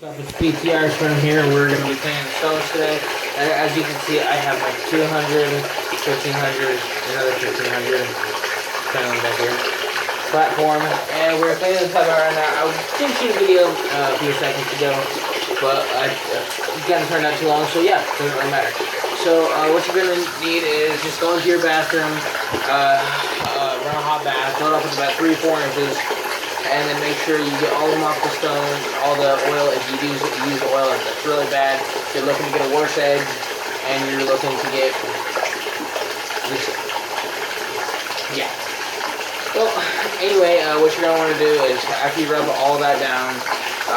Got the BTRs from here. We're going to be cleaning the stones today. And as you can see, I have like 200, 1500, another 1500, kind of back here, platform. And we're cleaning the tub out right now. I did shoot a video a few seconds ago, but it didn't turn out too long, so yeah, it doesn't really matter. So what you're going to need is just go into your bathroom, run a hot bath, fill it up with about 3-4 inches. And then make sure you get all of them off the stone, all the oil. If you use oil that's really bad, you're looking to get a worse edge, and you're looking to get this. Yeah. Well, anyway, what you're gonna want to do is after you rub all that down,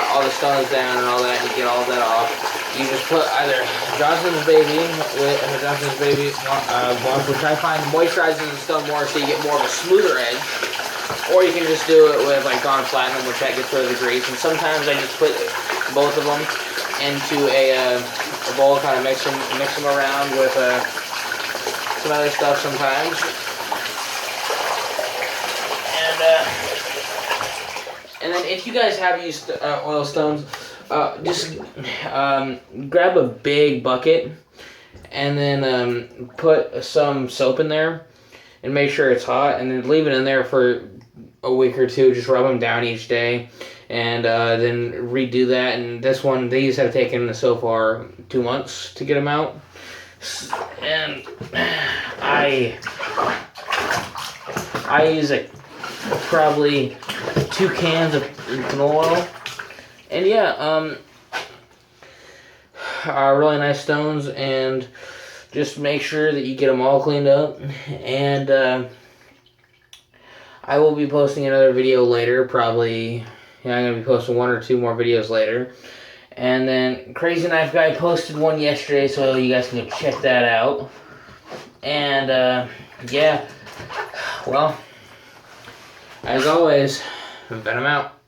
all the stones down and all that, you get all that off. You just put either Johnson's Baby wash, which I find moisturizes the stone more, so you get more of a smoother edge. Or you can just do it with like Dawn Platinum, which that gets rid of the grease. And sometimes I just put both of them into a bowl, kind of mix them around with some other stuff sometimes. And then if you guys have used oil stones, just grab a big bucket and then put some soap in there and make sure it's hot, and then leave it in there for a week or two. Just rub them down each day, and then redo that. And these have taken so far 2 months to get them out. And I use probably 2 cans of canola oil. And yeah, really nice stones, and just make sure that you get them all cleaned up. And I will be posting another video later, probably. Yeah, I'm going to be posting 1 or 2 more videos later. And then Crazy Knife Guy posted one yesterday, so you guys can go check that out. And yeah, well, as always, Venom out.